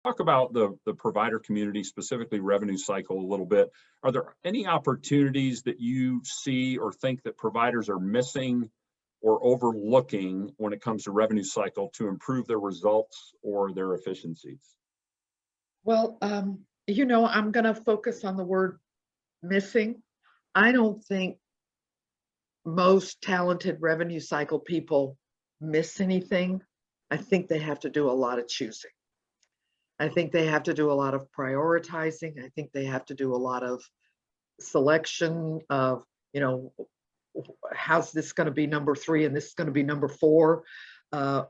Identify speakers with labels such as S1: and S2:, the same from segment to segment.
S1: talk about the provider community, specifically revenue cycle a little bit. Are there any opportunities that you see or think that providers are missing or overlooking when it comes to revenue cycle to improve their results or their efficiencies?
S2: Well, I'm going to focus on the word missing. I don't think most talented revenue cycle people miss anything. I think they have to do a lot of choosing. I think they have to do a lot of prioritizing. I think they have to do a lot of selection of, how's this going to be number 3 and this is going to be number 4.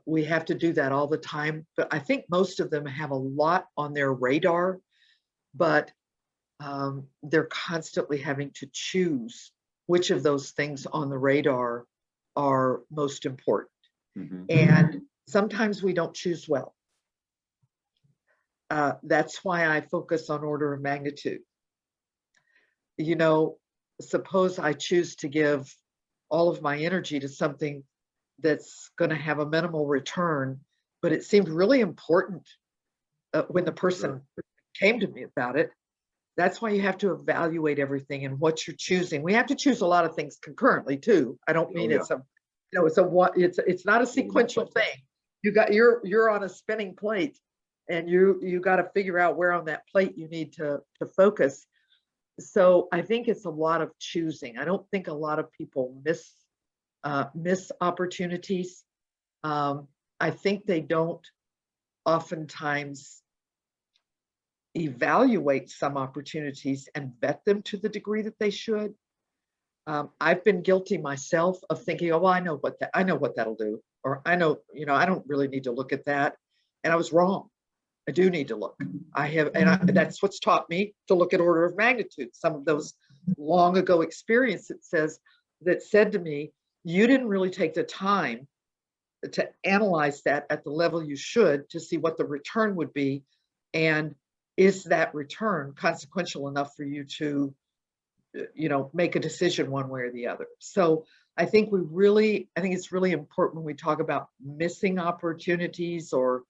S2: We have to do that all the time. But I think most of them have a lot on their radar, but they're constantly having to choose which of those things on the radar are most important. Mm-hmm. And sometimes we don't choose well. That's why I focus on order of magnitude. Suppose I choose to give all of my energy to something that's going to have a minimal return, but it seemed really important when the person came to me about it. That's why you have to evaluate everything and what you're choosing. We have to choose a lot of things concurrently too. I don't mean it's not a sequential thing. You're on a spinning plate, and you got to figure out where on that plate you need to focus. So I think it's a lot of choosing. I don't think a lot of people miss opportunities. I think they don't oftentimes evaluate some opportunities and vet them to the degree that they should. I've been guilty myself of thinking, oh, well, I know what that'll do, or I know, I don't really need to look at that. And I was wrong. I do need to look. That's what's taught me to look at order of magnitude. Some of those long ago experiences that said to me, you didn't really take the time to analyze that at the level you should to see what the return would be. And is that return consequential enough for you to, make a decision one way or the other? So I think it's really important when we talk about missing opportunities or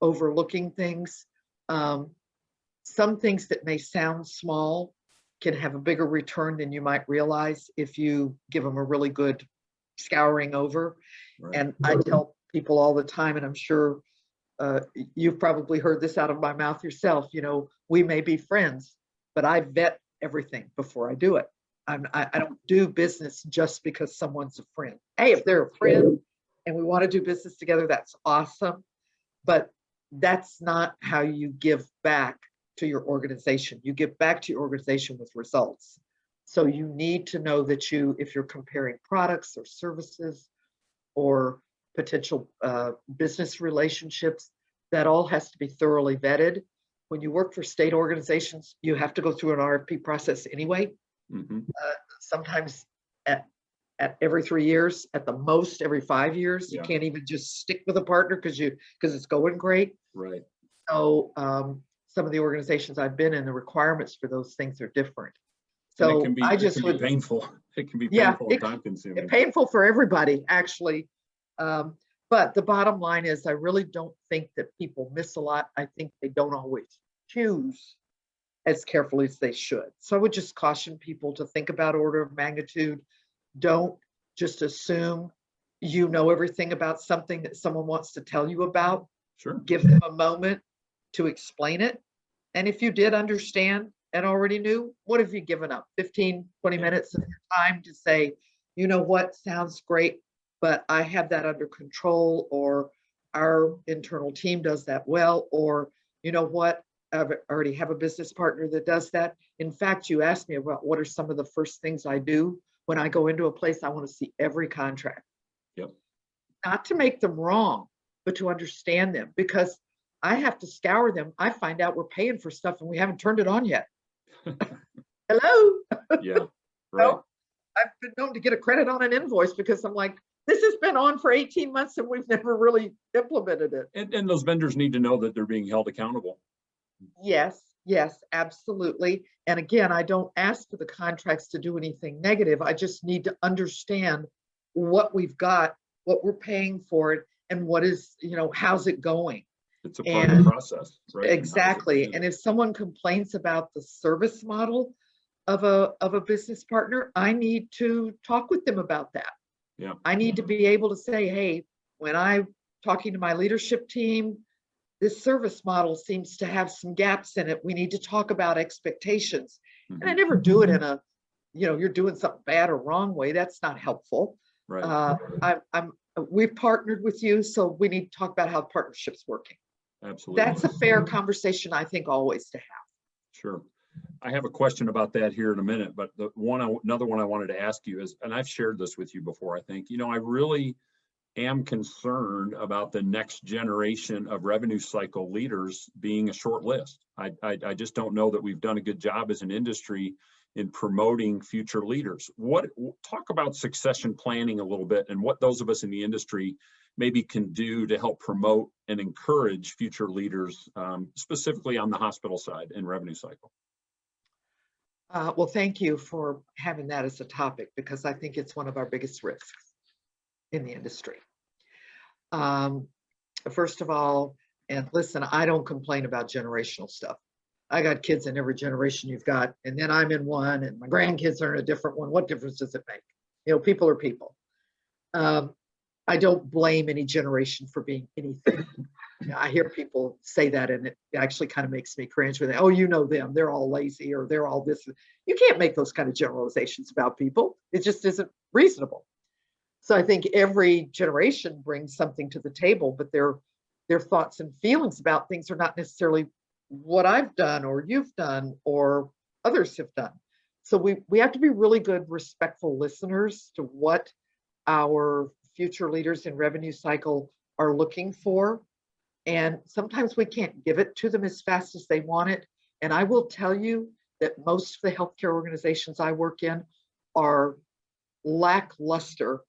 S2: overlooking things. Some things that may sound small can have a bigger return than you might realize if you give them a really good scouring over. Right. And I tell people all the time, and I'm sure you've probably heard this out of my mouth yourself, we may be friends, but I vet everything before I do it. I don't do business just because someone's a friend. Hey, if they're a friend and we want to do business together, that's awesome. But that's not how you give back to your organization. You give back to your organization with results. So you need to know that if you're comparing products or services or potential business relationships, that all has to be thoroughly vetted. When you work for state organizations, you have to go through an RFP process anyway. Mm-hmm. Sometimes at every 3 years, at the most every 5 years. Yeah. You can't even just stick with a partner because it's going great.
S1: Right.
S2: So some of the organizations I've been in, the requirements for those things are different. So it can be
S1: painful. It can be painful and time consuming.
S2: Painful for everybody, actually. But the bottom line is, I really don't think that people miss a lot. I think they don't always choose as carefully as they should. So I would just caution people to think about order of magnitude. Don't just assume you know everything about something that someone wants to tell you about.
S1: Sure.
S2: Give them a moment to explain it. And if you did understand and already knew, what have you given up? 15, 20 minutes of your time to say, what sounds great, but I have that under control, or our internal team does that well, or what, I already have a business partner that does that. In fact, you asked me about what are some of the first things I do when I go into a place. I want to see every contract.
S1: Yep.
S2: Not to make them wrong, but to understand them, because I have to scour them. I find out we're paying for stuff and we haven't turned it on yet. Hello.
S1: Yeah. Right.
S2: So I've been known to get a credit on an invoice because I'm like, this has been on for 18 months and we've never really implemented it.
S1: And those vendors need to know that they're being held accountable.
S2: Yes, absolutely. And again, I don't ask for the contracts to do anything negative. I just need to understand what we've got, what we're paying for it, and what is, how's it going?
S1: It's a part of the process, right?
S2: Exactly. And if someone complains about the service model of a business partner, I need to talk with them about that.
S1: Yeah.
S2: I need to be able to say, hey, when I'm talking to my leadership team, this service model seems to have some gaps in it. We need to talk about expectations. And I never do it in a, you're doing something bad or wrong way. That's not helpful.
S1: Right.
S2: We've partnered with you, so we need to talk about how the partnership's working.
S1: Absolutely.
S2: That's a fair conversation, I think, always to have.
S1: Sure. I have a question about that here in a minute, but another one I wanted to ask you is, and I've shared this with you before, I think, I really am concerned about the next generation of revenue cycle leaders being a short list. I just don't know that we've done a good job as an industry in promoting future leaders. Talk about succession planning a little bit and what those of us in the industry maybe can do to help promote and encourage future leaders, specifically on the hospital side and revenue cycle.
S2: Well, thank you for having that as a topic, because I think it's one of our biggest risks in the industry. First of all, and listen, I don't complain about generational stuff. I got kids in every generation you've got, and then I'm in one, and my grandkids are in a different one. What difference does it make? People are people. I don't blame any generation for being anything. I hear people say that, and it actually kind of makes me cringe with it. Oh, them, they're all lazy, or they're all this. You can't make those kind of generalizations about people. It just isn't reasonable. So I think every generation brings something to the table, but their thoughts and feelings about things are not necessarily what I've done or you've done or others have done. So we have to be really good, respectful listeners to what our future leaders in revenue cycle are looking for. And sometimes we can't give it to them as fast as they want it. And I will tell you that most of the healthcare organizations I work in are lackluster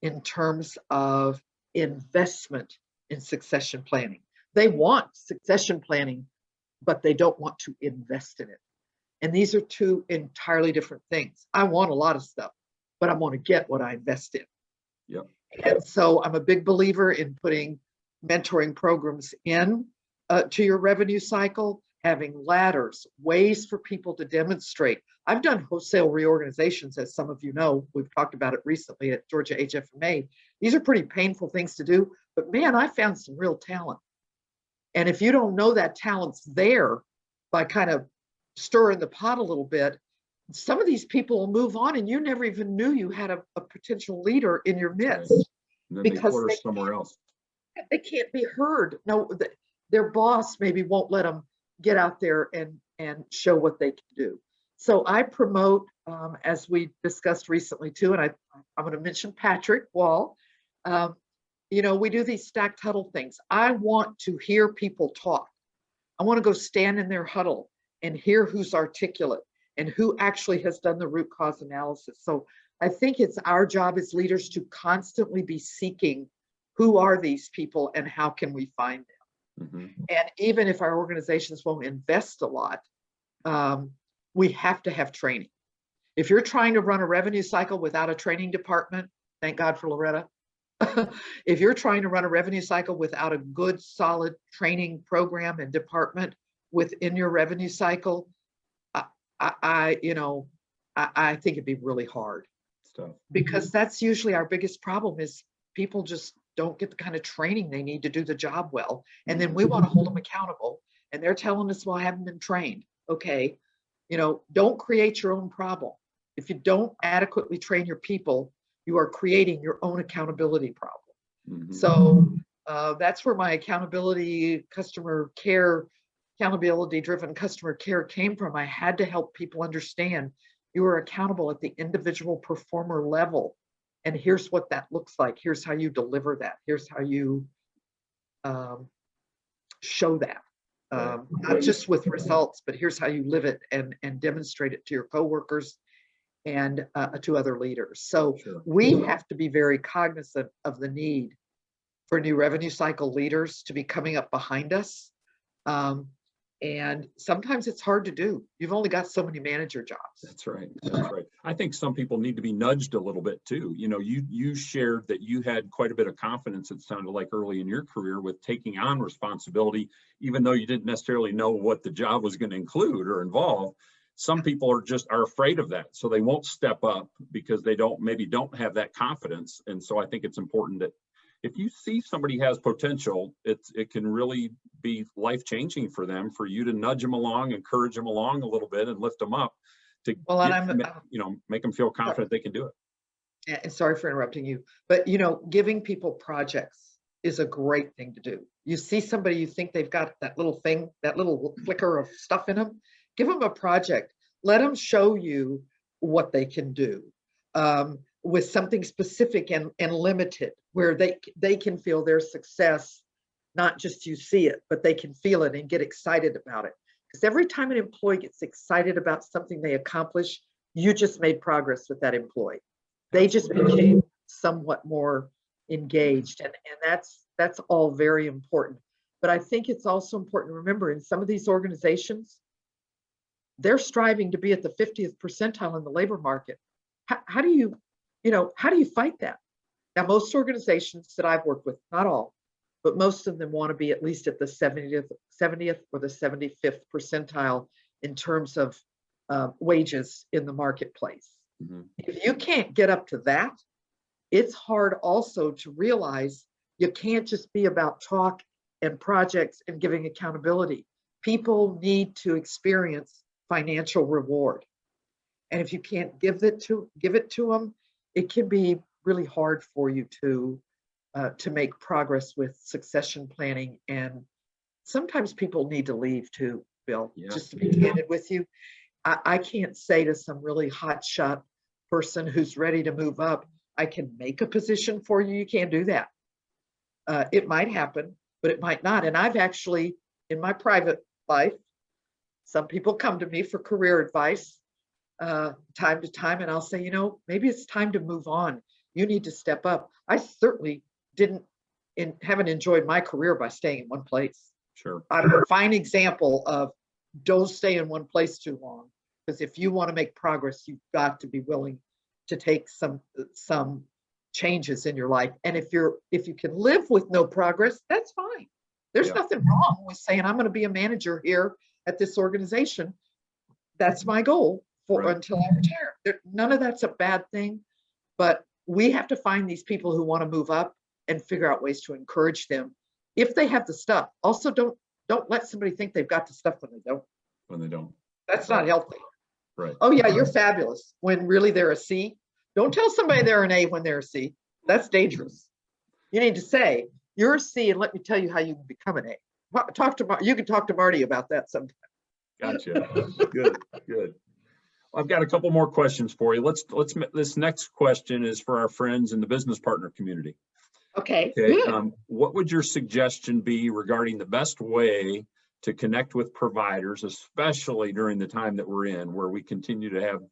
S2: in terms of investment in succession planning. They want succession planning, but they don't want to invest in it. And these are two entirely different things. I want a lot of stuff, but I want to get what I invest in.
S1: Yep.
S2: And so I'm a big believer in putting mentoring programs in to your revenue cycle, having ladders, ways for people to demonstrate. I've done wholesale reorganizations, as some of you know. We've talked about it recently at Georgia HFMA. These are pretty painful things to do, but man, I found some real talent. And if you don't know that talent's there by kind of stirring the pot a little bit, some of these people will move on and you never even knew you had a potential leader in your midst.
S1: And then
S2: because
S1: they somewhere else.
S2: They can't be heard. No, their boss maybe won't let them get out there and show what they can do. So I promote, as we discussed recently too, and I'm going to mention Patrick Wall. We do these stacked huddle things. I want to hear people talk. I want to go stand in their huddle and hear who's articulate and who actually has done the root cause analysis. So I think it's our job as leaders to constantly be seeking who are these people and how can we find them. Mm-hmm. And even if our organizations won't invest a lot, we have to have training. If you're trying to run a revenue cycle without a training department, thank God for Loretta. If you're trying to run a revenue cycle without a good, solid training program and department within your revenue cycle, I think it'd be really hard. Because that's usually our biggest problem is people just don't get the kind of training they need to do the job well. And then we want to hold them accountable. And they're telling us, well, I haven't been trained. Okay, don't create your own problem. If you don't adequately train your people, you are creating your own accountability problem. Mm-hmm. So that's where my accountability, accountability-driven customer care came from. I had to help people understand you are accountable at the individual performer level. And here's what that looks like. Here's how you deliver that. Here's how you show that. Not just with results, but here's how you live it and demonstrate it to your coworkers and to other leaders. So we have to be very cognizant of the need for new revenue cycle leaders to be coming up behind us. And sometimes it's hard to do. You've only got so many manager jobs.
S1: That's right. That's right. I think some people need to be nudged a little bit too. You know, you shared that you had quite a bit of confidence, it sounded like, early in your career with taking on responsibility, even though you didn't necessarily know what the job was going to include or involve. Some people are afraid of that, so they won't step up because they maybe don't have that confidence. And so I think it's important that if you see somebody has potential, it can really be life-changing for them, for you to nudge them along, encourage them along a little bit, and lift them up to
S2: Well, and
S1: make them feel confident they can do it.
S2: and sorry for interrupting you, but giving people projects is a great thing to do. You see somebody, you think they've got that little thing, that little flicker of stuff in them, give them a project, let them show you what they can do. With something specific and limited, where they can feel their success, not just you see it, but they can feel it and get excited about it. Because every time an employee gets excited about something they accomplish, you just made progress with that employee. They just became somewhat more engaged, and that's all very important. But I think it's also important to remember, in some of these organizations, they're striving to be at the 50th percentile in the labor market. How do you fight that? Now, most organizations that I've worked with, not all, but most of them want to be at least at the 70th or the 75th percentile in terms of wages in the marketplace.
S1: Mm-hmm.
S2: If you can't get up to that, it's hard also to realize you can't just be about talk and projects and giving accountability. People need to experience financial reward. And if you can't give it to them, it can be really hard for you to make progress with succession planning. And sometimes people need to leave too, Bill, just to be candid with you. I can't say to some really hotshot person who's ready to move up, I can make a position for you. You can't do that. It might happen, but it might not. And I've actually, in my private life, some people come to me for career advice time to time, and I'll say, maybe it's time to move on. You need to step up. I certainly haven't enjoyed my career by staying in one place.
S1: Sure.
S2: I'm a fine example of don't stay in one place too long, because if you want to make progress, you've got to be willing to take some changes in your life. And if you can live with no progress, that's fine. There's nothing wrong with saying, I'm going to be a manager here at this organization. That's my goal until I retire. None of that's a bad thing, but we have to find these people who want to move up and figure out ways to encourage them if they have the stuff. Also, don't let somebody think they've got the stuff when they don't. That's not healthy.
S1: Right.
S2: Oh yeah, you're fabulous when really they're a C. Don't tell somebody they're an A when they're a C. That's dangerous. You need to say you're a C, and let me tell you how you can become an A. You can talk to Marty about that sometime.
S1: Gotcha. Good. I've got a couple more questions for you. This next question is for our friends in the business partner community.
S2: Okay.
S1: What would your suggestion be regarding the best way to connect with providers, especially during the time that we're in, where we continue to have,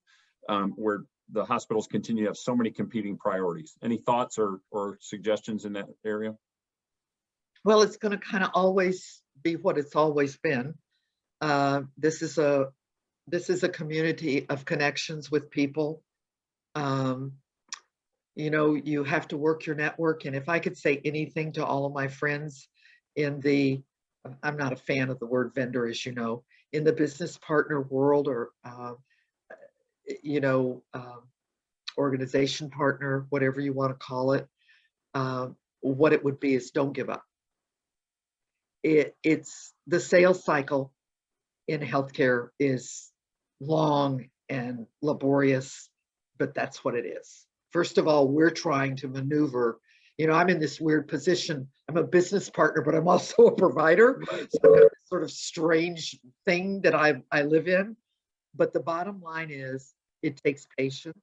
S1: where the hospitals continue to have so many competing priorities? Any thoughts or suggestions in that area?
S2: Well, it's going to kind of always be what it's always been. This is a community of connections with people. You have to work your network. And if I could say anything to all of my friends I'm not a fan of the word vendor, as you know, in the business partner world, or, organization partner, whatever you want to call it, what it would be is don't give up. It's the sales cycle in healthcare is long and laborious, but that's what it is. First of all, we're trying to maneuver. I'm in this weird position. I'm a business partner, but I'm also a provider. So I've got this sort of strange thing that I live in. But the bottom line is it takes patience,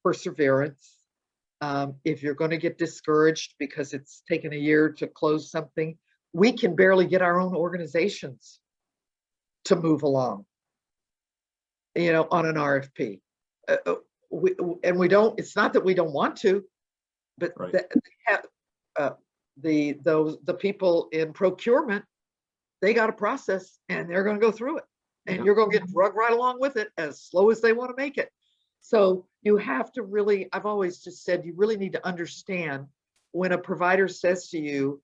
S2: perseverance. If you're going to get discouraged because it's taken a year to close something, we can barely get our own organizations to move along, on an RFP. We don't, it's not that we don't want to, but the people in procurement they got a process and they're going to go through it. And
S1: Yeah.
S2: you're going to get drugged right along with it as slow as they want to make it. So you have to really, I've always just said, you really need to understand when a provider says to you,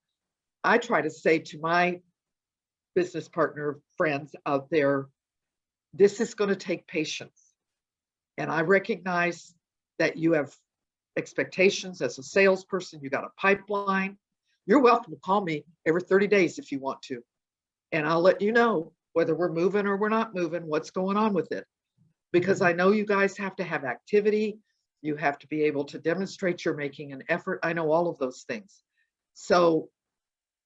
S2: I try to say to my business partner friends out there, this is going to take patience. And I recognize that you have expectations as a salesperson, you got a pipeline. You're welcome to call me every 30 days if you want to. And I'll let you know whether we're moving or we're not moving, what's going on with it. Because I know you guys have to have activity. You have to be able to demonstrate you're making an effort. I know all of those things. So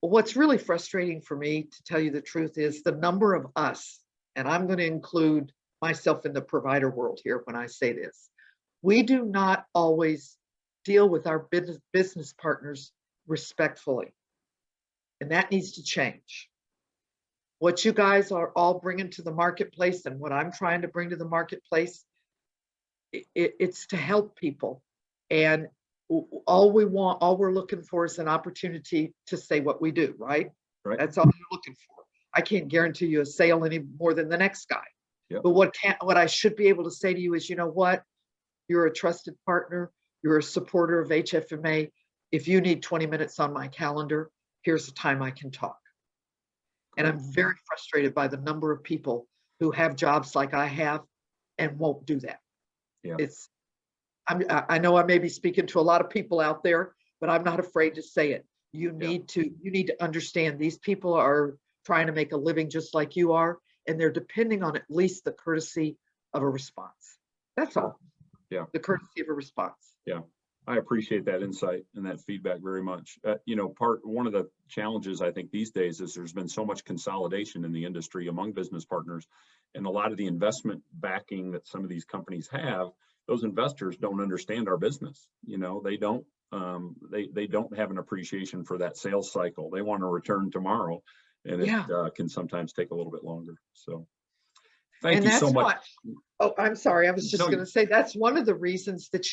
S2: what's really frustrating for me, to tell you the truth, is the number of us, and I'm going to include myself in the provider world here when I say this. We do not always deal with our business partners respectfully. And that needs to change. What you guys are all bringing to the marketplace and what I'm trying to bring to the marketplace, it's to help people. And all we're looking for is an opportunity to say what we do, right?
S1: Right.
S2: That's all you're looking for. I can't guarantee you a sale any more than the next guy.
S1: Yep.
S2: But what I should be able to say to you is, you know what? You're a trusted partner. You're a supporter of HFMA. If you need 20 minutes on my calendar, here's the time I can talk. And I'm very frustrated by the number of people who have jobs like I have and won't do that.
S1: Yeah.
S2: I know I may be speaking to a lot of people out there, but I'm not afraid to say it. You need to understand these people are trying to make a living just like you are, and they're depending on at least the courtesy of a response. That's all.
S1: Yeah.
S2: The courtesy of a response.
S1: Yeah. I appreciate that insight and that feedback very much. One of the challenges I think these days is there's been so much consolidation in the industry among business partners, and a lot of the investment backing that some of these companies have, those investors don't understand our business. They don't have an appreciation for that sales cycle. They want a return tomorrow, and it can sometimes take a little bit longer. So thank you so much.
S2: I'm sorry. I was just going to say that's one of the reasons that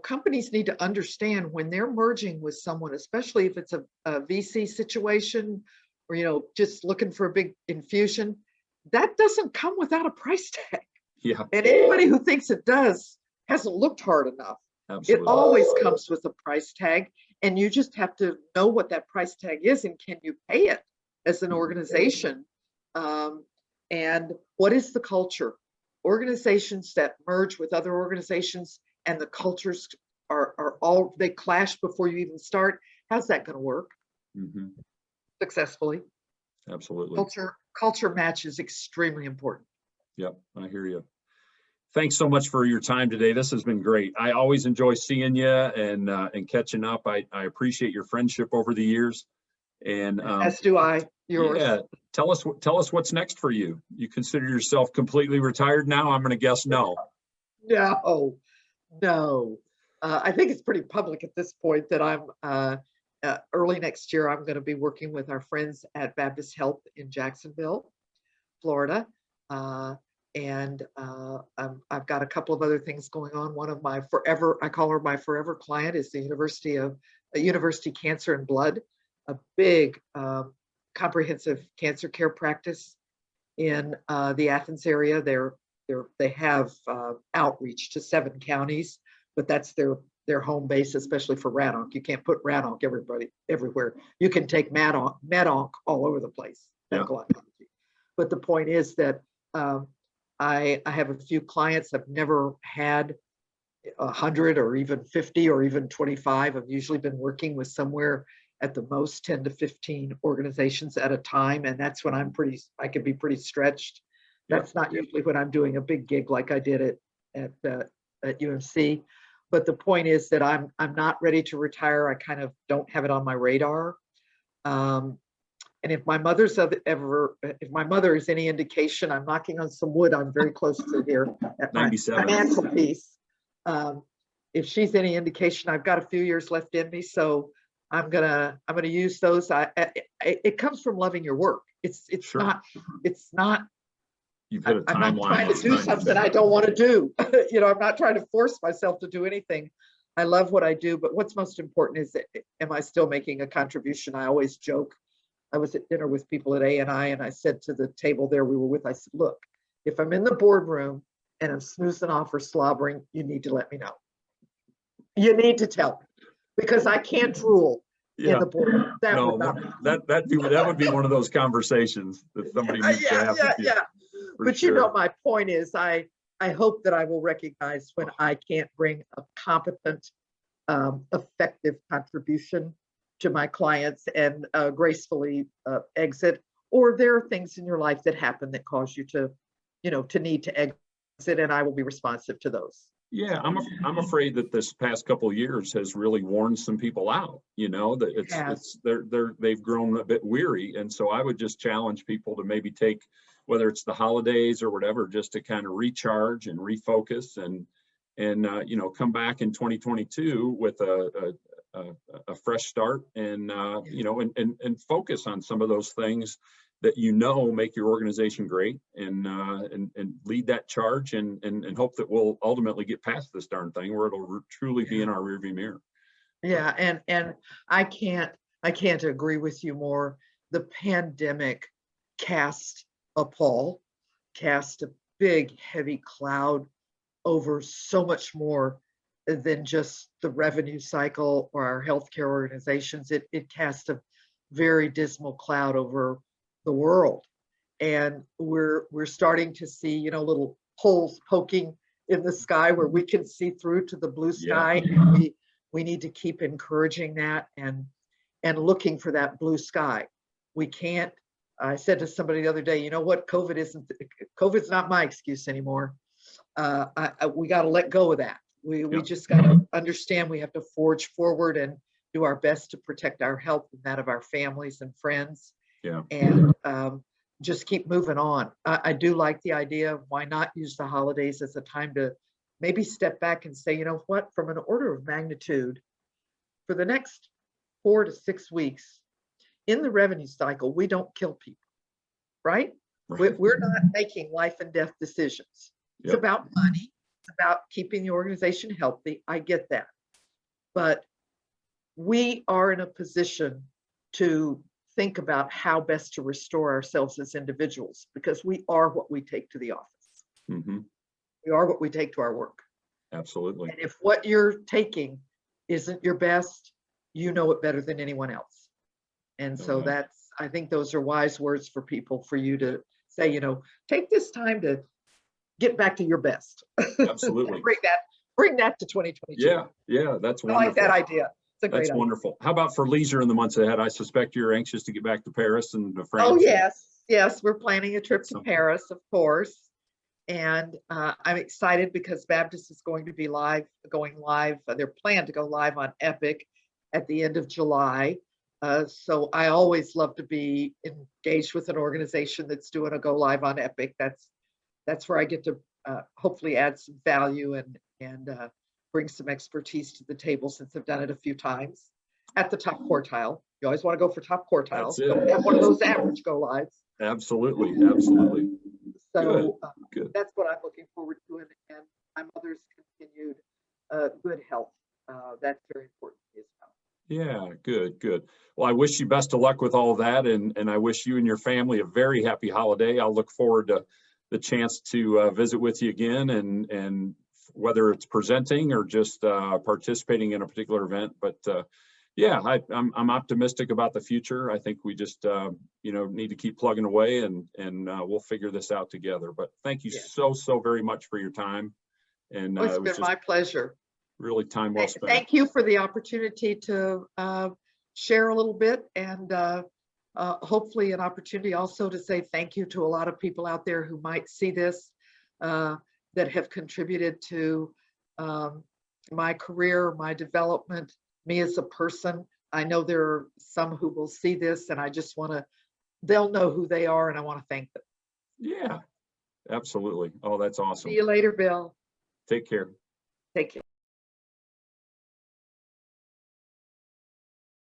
S2: companies need to understand when they're merging with someone, especially if it's a VC situation or, just looking for a big infusion, that doesn't come without a price tag.
S1: Yeah.
S2: And anybody who thinks it does hasn't looked hard enough.
S1: Absolutely.
S2: It always comes with a price tag, and you just have to know what that price tag is and can you pay it as an organization. And what is the culture? Organizations that merge with other organizations and the cultures are all, they clash before you even start. How's that going to work successfully?
S1: Absolutely.
S2: Culture match is extremely important.
S1: Yep, I hear you. Thanks so much for your time today. This has been great. I always enjoy seeing you and catching up. I appreciate your friendship over the years. And
S2: as do I. Yours.
S1: Yeah. Tell us what's next for you. You consider yourself completely retired now? I'm going to guess no.
S2: No. I think it's pretty public at this point that I'm early next year. I'm going to be working with our friends at Baptist Health in Jacksonville, Florida. And I've got a couple of other things going on. One of my I call her my forever client, is the University Cancer and Blood, a big comprehensive cancer care practice in the Athens area. They have outreach to 7 counties, but that's their home base, especially for Radonc. You can't put Radonc everywhere. You can take Medonc all over the place.
S1: Yeah.
S2: But the point is that I have a few clients. I've never had 100 or even 50 or even 25. I've usually been working with somewhere at the most 10 to 15 organizations at a time. And that's when I can be pretty stretched. That's not usually when I'm doing a big gig like I did at UMC. But the point is that I'm not ready to retire. I kind of don't have it on my radar. And if my mother is any indication, I'm knocking on some wood. I'm very close to here at my mantelpiece. If she's any indication, I've got a few years left in me, so I'm gonna use those. It comes from loving your work. It's not.
S1: You've hit a timeline.
S2: I'm not trying to do something I don't want to do. I'm not trying to force myself to do anything. I love what I do, but what's most important is, am I still making a contribution? I always joke I was at dinner with people at ANI, and I said to the table there we were with, I said, look, if I'm in the boardroom and I'm snoozing off or slobbering, you need to let me know. You need to tell me, because I can't rule in
S1: Yeah.
S2: the boardroom. That
S1: No,
S2: would not be.
S1: that would be one of those conversations that somebody needs to have with you. For
S2: But
S1: sure.
S2: my point is, I hope that I will recognize when I can't bring a competent, effective contribution to my clients and gracefully exit. Or there are things in your life that happen that cause you to, to need to exit, and I will be responsive to those.
S1: Yeah, I'm afraid that this past couple of years has really worn some people out, that they've grown a bit weary. And so I would just challenge people to maybe take, whether it's the holidays or whatever, just to kind of recharge and refocus and come back in 2022 with a fresh start and and focus on some of those things that make your organization great, and lead that charge and hope that we'll ultimately get past this darn thing where it'll truly be in our rearview mirror.
S2: Yeah, and I can't agree with you more. The pandemic cast a big heavy cloud over so much more than just the revenue cycle or our healthcare organizations. It cast a very dismal cloud over the world, and we're starting to see little holes poking in the sky where we can see through to the blue sky.
S1: Yeah.
S2: And we need to keep encouraging that and looking for that blue sky. We can't. I said to somebody the other day, you know what? COVID's not my excuse anymore. We got to let go of that. We just got to understand we have to forge forward and do our best to protect our health and that of our families and friends.
S1: Yeah.
S2: And just keep moving on. I do like the idea of why not use the holidays as a time to maybe step back and say, you know what, from an order of magnitude, for the next 4 to 6 weeks in the revenue cycle, we don't kill people, right? We're not making life and death decisions. It's about money. It's about keeping the organization healthy. I get that. But we are in a position to think about how best to restore ourselves as individuals, because we are what we take to the office.
S1: Mm-hmm.
S2: We are what we take to our work.
S1: Absolutely.
S2: And if what you're taking isn't your best, you know it better than anyone else. And so I think those are wise words for people, for you to say, take this time to get back to your best.
S1: Absolutely.
S2: bring that to 2022.
S1: Yeah, that's wonderful.
S2: I like that idea.
S1: That's wonderful. How about for leisure in the months ahead? I suspect you're anxious to get back to Paris and to France.
S2: Oh, yes. We're planning a trip to Paris, of course. And I'm excited because Baptist is going live. They're planned to go live on Epic at the end of July. So I always love to be engaged with an organization that's doing a go live on Epic. That's where I get to hopefully add some value and bring some expertise to the table, since I've done it a few times at the top quartile. You always want to go for top quartile. Don't have one of those average go lives.
S1: Absolutely.
S2: So
S1: Good.
S2: That's what I'm looking forward to, and my mother's continued good health. That's very important to me as well.
S1: Yeah, good. Well, I wish you best of luck with all that, and I wish you and your family a very happy holiday. I'll look forward to the chance to visit with you again, and whether it's presenting or just participating in a particular event. But I'm optimistic about the future. I think we just need to keep plugging away, and we'll figure this out together. But thank you so very much for your time. And
S2: it's been my pleasure.
S1: Really time well spent.
S2: Thank you for the opportunity to share a little bit, and hopefully an opportunity also to say thank you to a lot of people out there who might see this, that have contributed to my career, my development, me as a person. I know there are some who will see this, and I just they'll know who they are, and I want to thank them.
S1: Yeah, absolutely. Oh, that's awesome.
S2: See you later, Bill.
S1: Take care.
S2: Take care.